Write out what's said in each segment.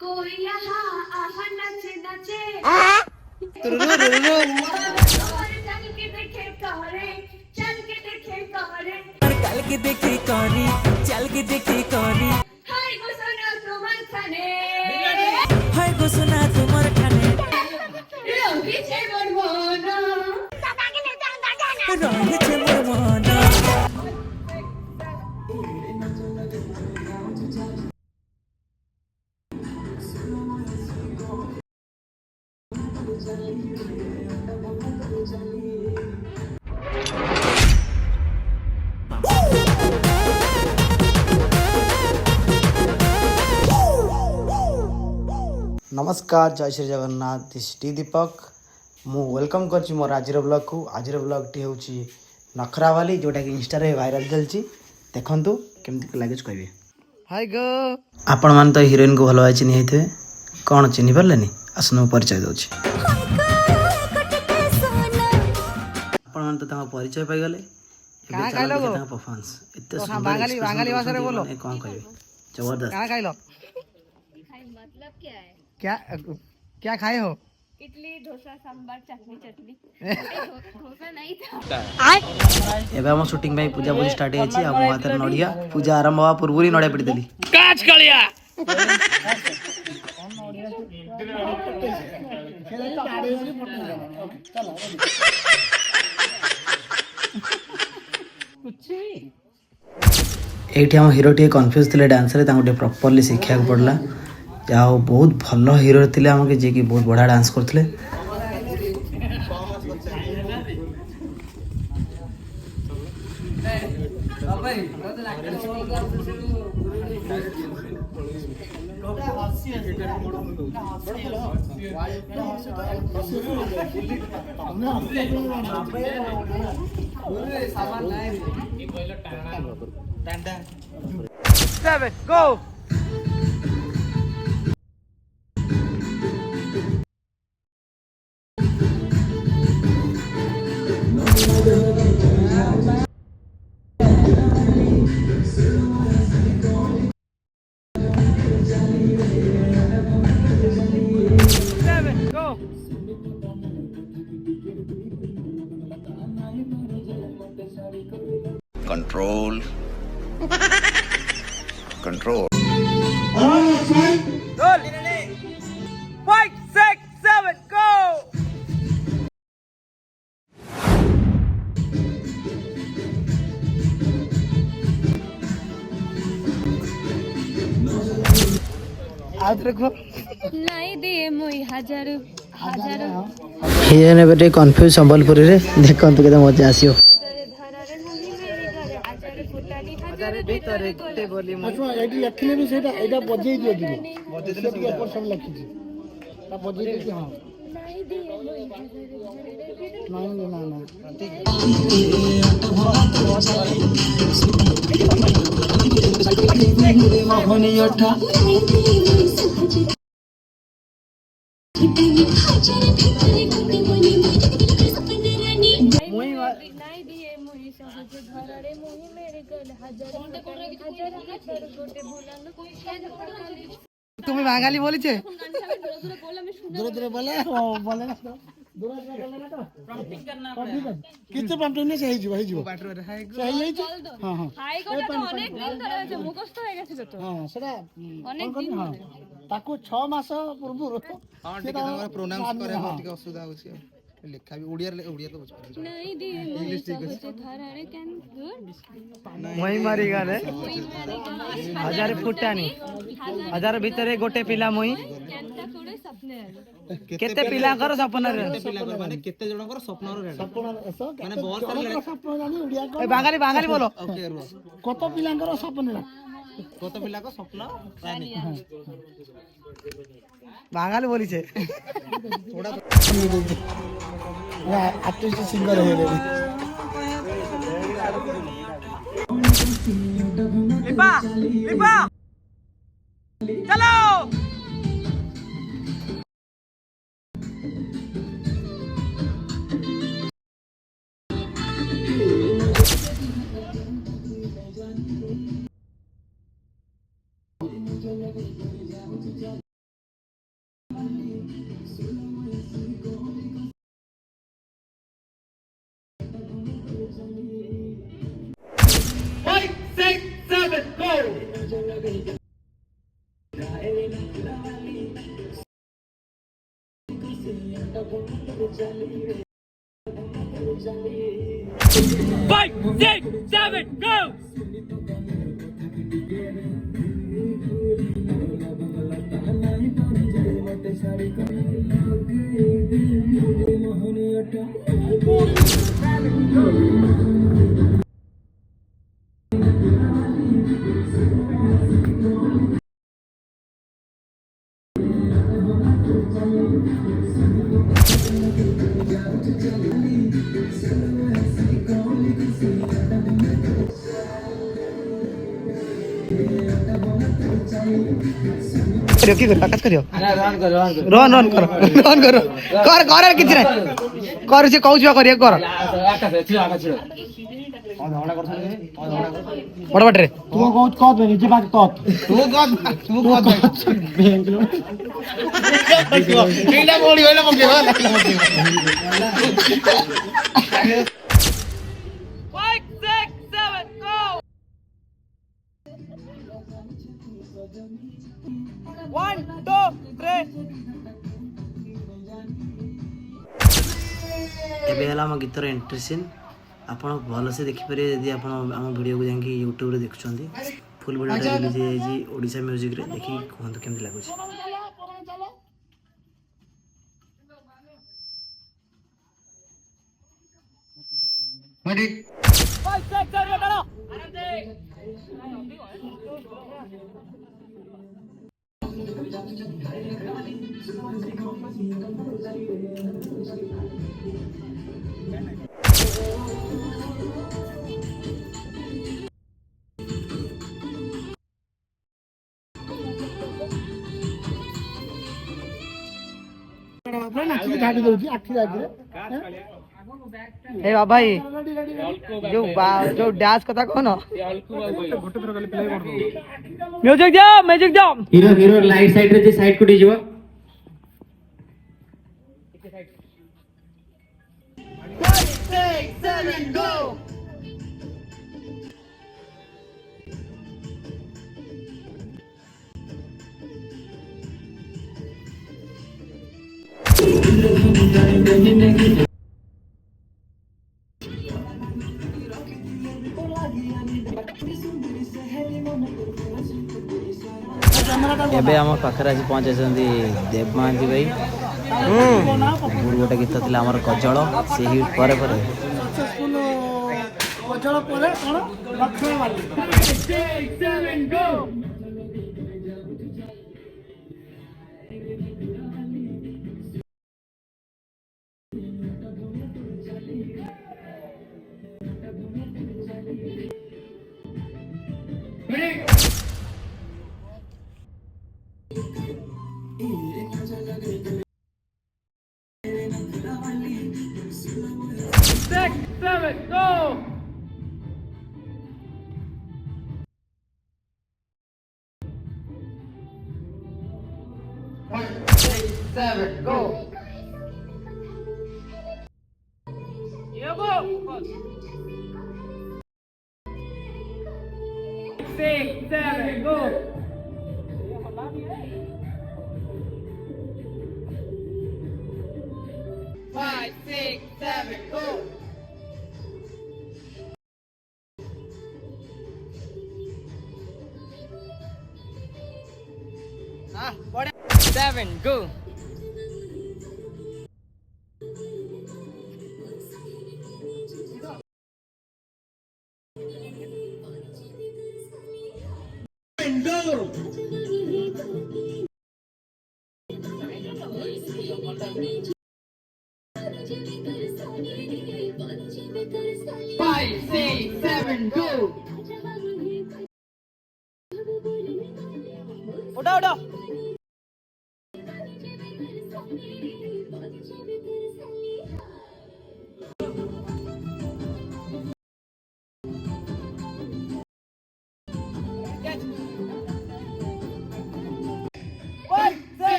कोई यहाँ आहा नचे नचे और चल के देखे कारे चल के देखे कारे चल के देखी कौरी चल के देखी कौरी हाय गो सोना तुम्हार खाने हाय गो सुना तुमर खाने रंगी छे मोर मन रंग छे मोर मन नमस्कार जय श्री जगन्नाथ दिस टी दीपक मु वेलकम कर मोर आज ब्लॉग को आज ब्लॉग टी हूँ नखरावाली जोटा कि इंस्टा रे वायरल चलती देखंतु केमती लगे कहबे हाय गो आपण मान तो हीरोइन को भलो भाई चिन्ह होते कौन चिन्ह पारे आसन परिचय दूसरी आपण मान तो परिचय पाईगले परफॉर्मेंस एते सुंदर कौन कहबे जबरदस्त मतलब क्या है क्या क्या खाए हो इडली डोसा सांबर चटनी चटनी डोसा नहीं था एबे हम शूटिंग भाई पूजा पूजा स्टार्ट हेछि आ मो हाथ नडिया पूजा आरंभ हवा पूर्व ही नडिया पिट देली काच कलिया एठी हम हीरो टी कंफ्यूज थिले डांस रे तांको प्रॉपर्ली शिक्षा को पड़ला जाओ बहुत भल हीरो थिले हमके जे कि बहुत बढ़िया डांस करथिले Seven, go! Seven, go! Control. Control. Roll! 5, 6, 7, go! आज देखो नहीं दिए मुई हजार हजार हिजने बेटे कंफ्यूज संबलपुरी रे देखंतु केते मजा आसियो धरारे मुही मेरी घरे हजार फुटानी हजार भीतर गोटे बोली अच्छा एडी लखले भी सेटा एटा बजेई दियो दियो बजेई दियो के ऊपर सब लिखि छी ता बजेई दियो हां नहीं दिए मुई हजार नहीं ना ना नहीं दिए मुही सहज धरारे मुही मेरे गल हजार हजार गोटे बोलानो তুমি বাঙালি বলিছে दूर दूर बोले ओ बोले ना तो दूर दूर बोले ना तो प्रॉम्प्टिंग करना पड़ेगा कितने प्रॉम्प्टिंग ने सही जीव सही हां हां হাই গোটা তো অনেক দিন ধরে আছে মুখস্থ হয়ে গেছিল তো हां সেটা অনেক দিন हां ताको 6 मास पूर्व हां ठीक है प्रोनाउंस करे हम ठीक असुविधा होछि लिखा भी ओडिया तो बुझ नहीं दिए मुही सहज धरारे कैन गुड মই মারি গালে हजार फुटानी हजार भितर गोटे पिला মই केनता कोडे सपने आले केते पिलाकर सपन रे माने केते जनकर स्वप्न रे सपना माने बहुत सारे सपना जानी उड़िया ए बांगाली बांगाली बोलो ओके रुआ कत पिलांकर सपना कत पिला को स्वप्न रानी बांगाली बोलीছে थोड़ा आर्टिस्ट सिंगर है रे लिपा लिपा चलो करियो की करियो आकाश करियो रन रन कर रन कर कर कर किछ रे कर से कहू छुआ करियो कर बड़ बड़ रे तू कौत निजे बात कौत तू कौत केला बोली होइला मके एबे हला हम गीतर एंट्री सीन आपण भल से देखि पारे यदि आपण हम वीडियो को जांकी YouTube रे देखुछंती फुल वीडियो रिलीज है जी ओडिसा म्यूजिक रे देखि कोहंत केमति लागु छी आखि घाटी दउची आखि आखि ए भाई जो डांस कथा कोन म्यूजिक जा हीरो हीरो लाइट साइड रे जे साइड को दिजो एबे हम पाखरे आज पहुंचे देव महांती भाई गुरु गोटे गीत थिला हमर कजल से हिट परे परे सक्सेसफुल कजल परे कोन लक्ष्मण वाली 6 7 गो Go!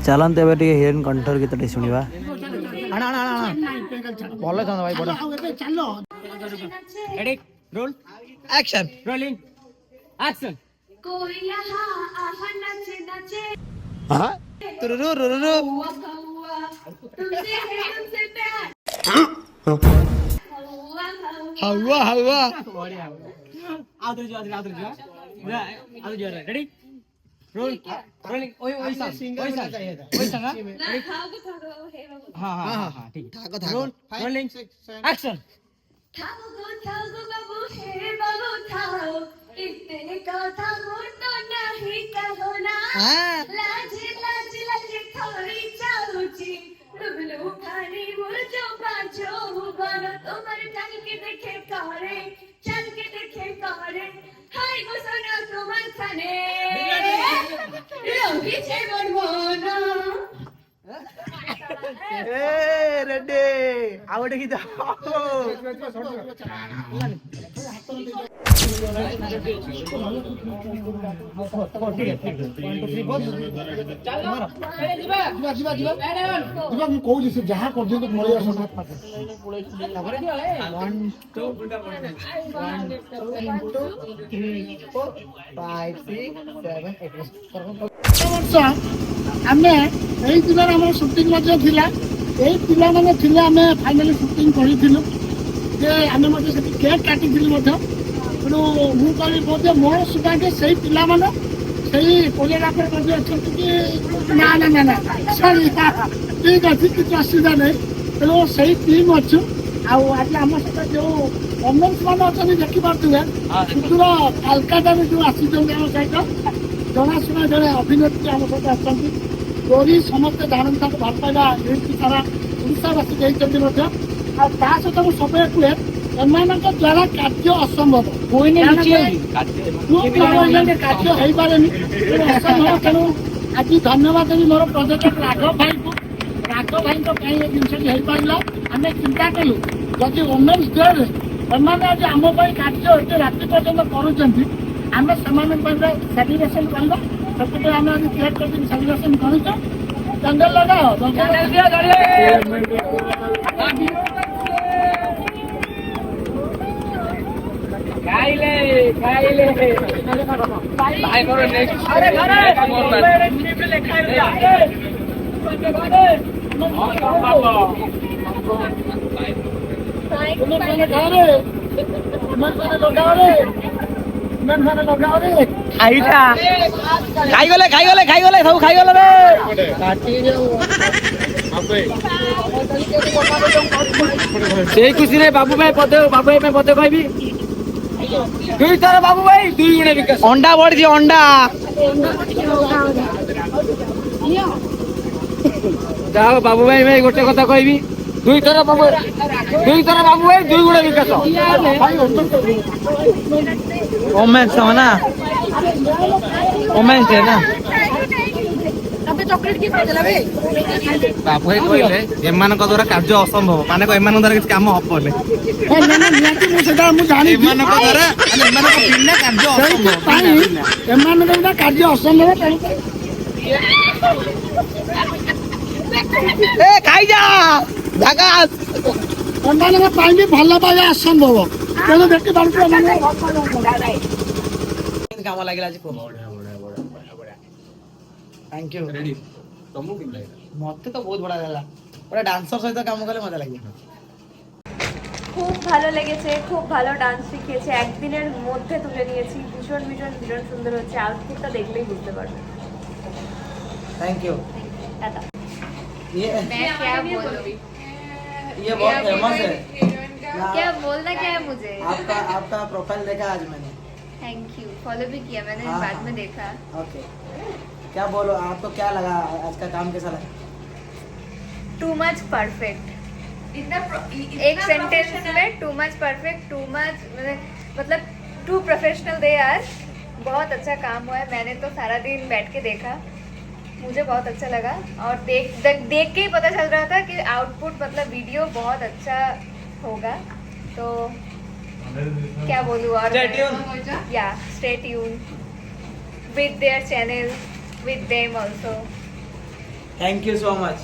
ଚାଲନ୍ତୁ ଏବେ ଟିକେ ହିରୋଇନ୍ କଣ୍ଠର ଗୀତଟି ଶୁଣିବା। ଭଲ ଚାନ୍ଦ ଭାଇ ବଡ଼ ready roll action. Rolling action कोई यहाँ आहा नाचे नाचे तुरुरु रुरुरु हुआ हुआ तुमसे है तुमसे प्यार हुआ हवा हवा आदर जो रेडी रोल रोलिंग ओए ओए संग हां हां हां ठीक रोल रोलिंग एक्शन ठाओ बाबू हे बाबू ठाओ इतने कथा तो नहीं कहो ना लाज लाज लाज थोड़ी चाऊची डुबलू खानी मुरझो बाजो बनो तुम्हार चल के देखे कारे हाय गो सोना तुम्हार थाने लोगी छे बनवना ए रेडी आवडे गीत ମୁଁ କହୁଛି ସେ ଯାହା କରୁଛନ୍ତି ମଳି ଆସ ଆମେ ଏଇ ଦିନରେ ଆମର ସୁଟିଂ ମଧ୍ୟ ଥିଲା। ଏଇ ପିଲାମାନେ ଥିଲେ ଆମେ ଫାଇନାଲି ସୁଟିଂ କରିଥିଲୁ ଯେ ଆମେ ମଧ୍ୟ ସେଠି କେକ୍ କାଟିଥିଲୁ ମଧ୍ୟ। ତେଣୁ ମୁଁ କହିବି ବୋଧେ ମୋର ସୁଭାଗ୍ୟ ସେଇ ପିଲାମାନେ ସେଇ କୋରିଓଗ୍ରାଫର ମଧ୍ୟ ଅଛନ୍ତି କି ନା ନା ନା ନା ସରି ଠିକ୍ ଅଛି କିଛି ଅସୁବିଧା ନାହିଁ। ତେଣୁ ସେଇ ଟିମ୍ ଅଛୁ। ଆଉ ଆଜି ଆମ ସହିତ ଯେଉଁ କମେଣ୍ଟସ୍ ମାନେ ଅଛନ୍ତି ଦେଖିପାରୁଥିବେ ସୁଦୂର କାଲକାଟାରୁ ଯେଉଁ ଆସିଛନ୍ତି ଆମ ସହିତ ଜଣାଶୁଣା ଜଣେ ଅଭିନେତ୍ରୀ ଆମ ସହିତ ଅଛନ୍ତି। ଗୌରୀ ସମସ୍ତେ ଜାଣନ୍ତି ତାଙ୍କୁ ଭଲ ପାଇବା ଏମିତି ସାରା ଓଡ଼ିଶାବାସୀ ଦେଇଛନ୍ତି ମଧ୍ୟ। ଆଉ ତା ସହିତ ମୁଁ ସବୁବେଳେ କୁହେ ଏମାନଙ୍କ ଦ୍ୱାରା କାର୍ଯ୍ୟ ଅସମ୍ଭବ କାର୍ଯ୍ୟ ହେଇପାରେନି ଅସମ୍ଭବ। ତେଣୁ ଆଜି ଧନ୍ୟବାଦ ଦେବି ମୋର ପ୍ରଯୋଜକ ରାଘବ ଭାଇଙ୍କୁ। ରାଘବ ଭାଇଙ୍କ ପାଇଁ ଏ ଜିନିଷଟି ହେଇପାରିଲା। ଆମେ ଚିନ୍ତା କଲୁ ଯଦି ଓମେନ୍ସ ଡେରେ ସେମାନେ ଆଜି ଆମ ପାଇଁ କାର୍ଯ୍ୟ ଏତେ ରାତି ପର୍ଯ୍ୟନ୍ତ କରୁଛନ୍ତି ଆମେ ସେମାନଙ୍କ ପାଇଁ ସେଲିବ୍ରେସନ୍ କରିବା। ସେଥିପାଇଁ ଆମେ ଆଜି କେକ୍ କଟିଂ ସେଲିବ୍ରେସନ୍ କରୁଛୁ। ଜଙ୍ଗଲ ଲଗାଅ ଖାଇଲେ ଭାଇ ମୋର ନେକ୍ସଟ ଆରେ ଘରେ ଲେଖା ଖାଇଗଲେ ସବୁ ଖାଇଗଲେ ରେ ସେଇ ଖୁସିରେ ବାବୁ ଭାଇ ପଦେ କହିବି ଦୁଇ ଥର ବାବୁ ଭାଇ ଦୁଇ ଗୁଣେ ବିକାଶ ଅଣ୍ଡା ବଢିଛି ଅଣ୍ଡା ଯାହା ହଉ ବାବୁ ଭାଇ ଗୋଟେ କଥା କହିବି ଦୁଇ ଥର ବାବୁ ଭାଇ ଦୁଇ ଗୁଣେ ବିକାଶ ଓମେନ୍ସ ନା ଓମେନ୍ସ ନା ବାବୁ ଭାଇ କହିଲେ ଏମାନଙ୍କ ଦ୍ୱାରା କାର୍ଯ୍ୟ ଅସମ୍ଭବ ମାନେ ଏମାନଙ୍କ ଦ୍ୱାରା କିଛି କାମ ହବନି। ମୁଁ ସେଟା ମୁଁ ଜାଣିଛି ଏମାନଙ୍କ ଦ୍ୱାରା ଏମାନଙ୍କ ବିନା କାର୍ଯ୍ୟ ଅସମ୍ଭବ। ଏମାନଙ୍କ ବିନା କାର୍ଯ୍ୟ ଅସମ୍ଭବ। ଖାଇଯା ଏମାନଙ୍କ ପାଇଁ ବି ଭଲ ପାଇବା ଅସମ୍ଭବ। ତେଣୁ ଦେଖିପାରୁଛୁ କାମ ଲାଗିଲା ଆଜି थैंक यू मत तो बहुत बड़ा লাগা ওটা ডান্সার সহিত কাম করলে মজা লাগে। খুব ভালো লেগেছে, খুব ভালো ডান্স শিখিয়েছে, একদিনের মধ্যে তুলে নিয়েছি। ভীষণ ভীষণ ভীষণ সুন্দর হচ্ছে। আউটফিটটা দেখলেই বুঝতে পারবে। Thank you. টাটা। ये मैं क्या बोलूं? ये बहुत फेमस है। क्या बोलना क्या है मुझे? आपका प्रोफाइल देखा आज मैंने। Thank you. फॉलो भी किया मैंने, बाद में देखा। ओके क्या बोलो आपको क्या लगा आज का काम कैसा लगा? Too much perfect. एक सेंटेंस में too much perfect, too much मतलब टू प्रोफेशनल दे आर। बहुत अच्छा काम हुआ है। मैंने तो सारा दिन बैठ के देखा। मुझे बहुत अच्छा लगा और देख के ही पता चल रहा था कि आउटपुट मतलब वीडियो बहुत अच्छा होगा। तो क्या बोलूँ और या stay tune with their channel, with them also. Thank you so much.